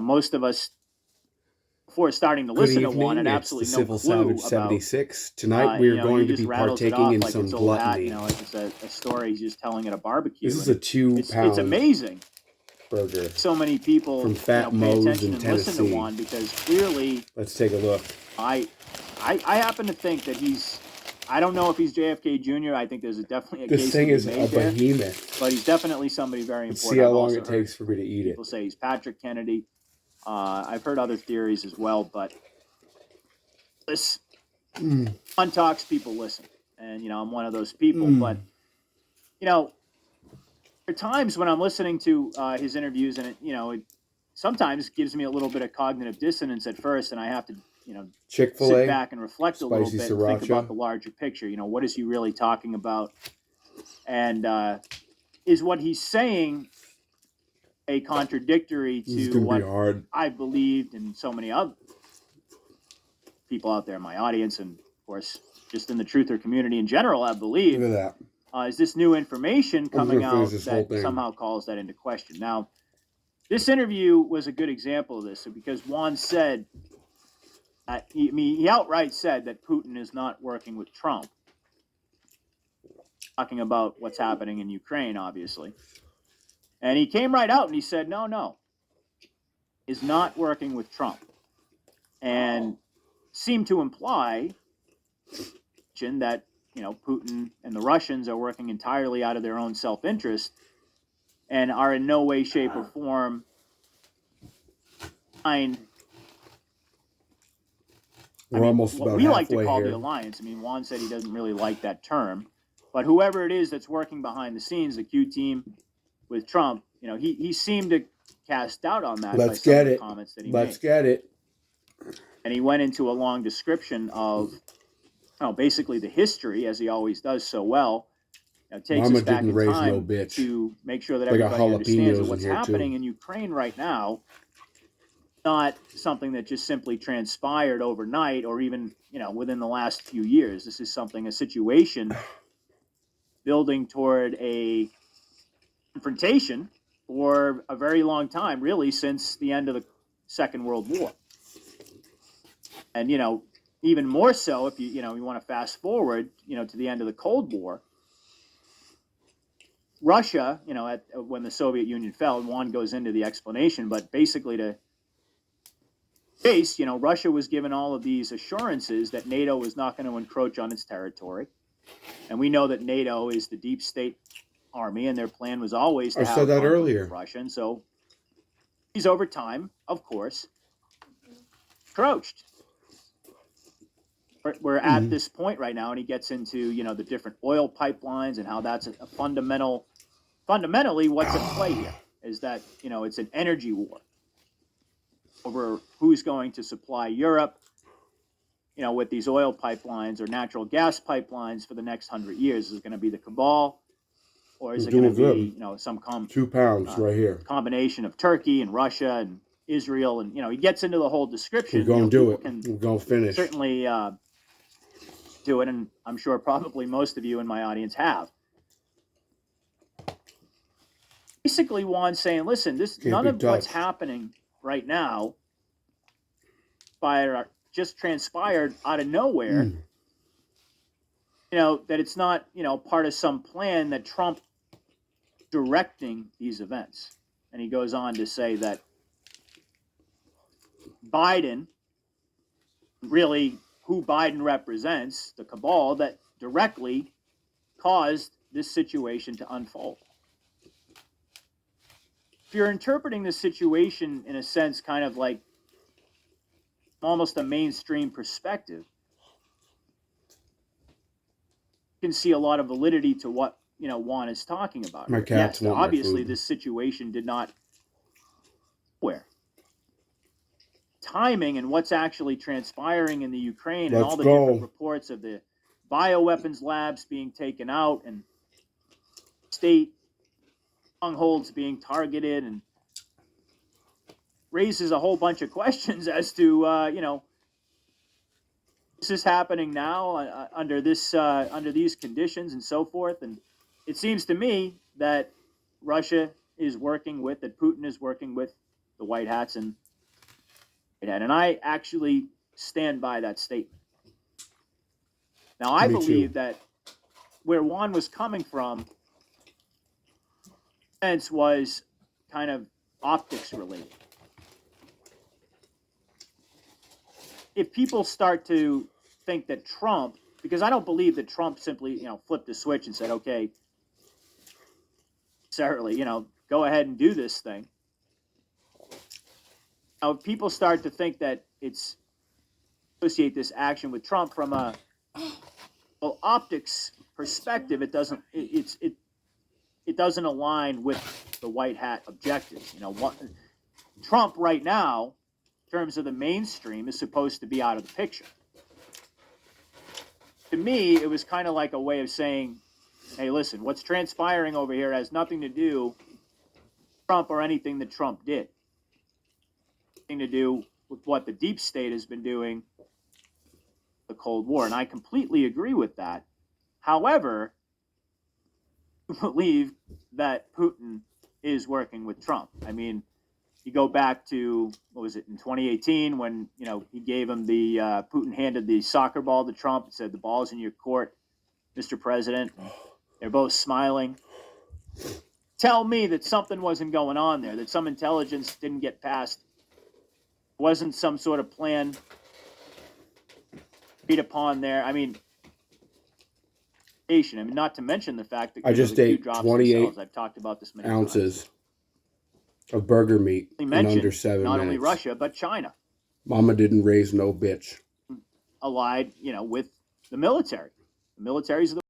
most of us, before starting to Good listen to Juan, had evening. It's the absolutely no Civil clue Savage about. 76. Tonight we are He going to just be rattles it partaking off in like some it's old hat. gluttony. Like it's a story he's just telling at a barbecue. This is And a 2 it's pound amazing. burger So many people, from Fat pay Moe's attention in and listen to Tennessee. Juan because clearly, Let's take a look. I happen to think that he's. I don't know if he's JFK Jr. I think there's definitely a This case thing to be is a made there, behemoth. but he's definitely somebody very Let's important. see how I've long also it takes heard for me to eat it. people say he's Patrick Kennedy. I've heard other theories as well, but this Juan talks, people listen, and I'm one of those people. But there are times when I'm listening to his interviews, and it sometimes gives me a little bit of cognitive dissonance at first, and I have to Chick-fil-A, sit back and reflect a little spicy bit and think sriracha. about the larger picture. What is he really talking about? And is what he's saying a contradictory to what I believed and so many other people out there in my audience, and of course, just in the truther community in general, I believe. Look at that. Is this new information coming out that thing. somehow calls that into question? Now, this interview was a good example of this because Juan said, he outright said that Putin is not working with Trump, talking about what's happening in Ukraine, obviously. And he came right out and he said, no, is not working with Trump. And seemed to imply that, Putin and the Russians are working entirely out of their own self-interest and are in no way, shape, or form what we like to call the alliance. Juan said he doesn't really like that term, but whoever it is that's working behind the scenes, the Q team with Trump, he seemed to cast doubt on that by some of the comments that he made. Let's get it. And he went into a long description of basically the history, as he always does so well. Takes us back in time to make sure that everybody understands that what's happening in Ukraine right now not something that just simply transpired overnight or even, within the last few years. This is a situation building toward a confrontation for a very long time, really since the end of the Second World War. And, even more so if you want to fast forward, to the end of the Cold War. Russia, when the Soviet Union fell, and Juan goes into the explanation, but basically Russia was given all of these assurances that NATO was not going to encroach on its territory. And we know that NATO is the deep state army, and their plan was always to have Russia. And so he's over time, of course, encroached. We're at this point right now, and he gets into, the different oil pipelines and how that's fundamentally what's at play here is that, it's an energy war over who's going to supply Europe, with these oil pipelines or natural gas pipelines for the next 100 years. Is it going to be the cabal, or is it going to be, some 2 pounds right here combination of Turkey and Russia and Israel? And, he gets into the whole description. We're going to do it. We're going to finish. Certainly do it, and I'm sure probably most of you in my audience have. Basically, Juan's saying, listen, none of what's happening right now just transpired out of nowhere. That it's not, part of some plan that Trump directing these events. And he goes on to say that Biden, really who Biden represents, the cabal that directly caused this situation to unfold. If you're interpreting this situation in a sense, kind of like almost a mainstream perspective, you can see a lot of validity to what, Juan is talking about. Yes, obviously this situation did not where timing and what's actually transpiring in the Ukraine and all the different reports of the bioweapons labs being taken out and state strongholds being targeted, and raises a whole bunch of questions as to this is happening now under these conditions and so forth. And it seems to me that Russia is working with, that Putin is working with the White Hats and And I actually stand by that statement. Now, I believe that where Juan was coming from was kind of optics related. If people start to think that Trump, because I don't believe that Trump simply, flipped a switch and said, okay, necessarily, go ahead and do this thing. Now, if people start to think that it's associate this action with Trump from a optics perspective, it doesn't align with the white hat objectives. Trump right now, in terms of the mainstream, is supposed to be out of the picture. To me, it was kind of like a way of saying, hey, listen, what's transpiring over here has nothing to do with Trump or anything that Trump did. Nothing to do with what the deep state has been doing the Cold War. And I completely agree with that. However, I believe that Putin is working with Trump. I mean, you go back to, what was it, in 2018 when, he gave him Putin handed the soccer ball to Trump and said, the ball's in your court, Mr. President. They're both smiling. Tell me that something wasn't going on there, that some intelligence didn't get past, wasn't some sort of plan agreed upon there. I mean, not to mention the fact that I just ate 28 I've talked about this many ounces times. Of burger meat in under 7 minutes. Not only Russia, but China. Mama didn't raise no bitch. Allied, with the military. The military's the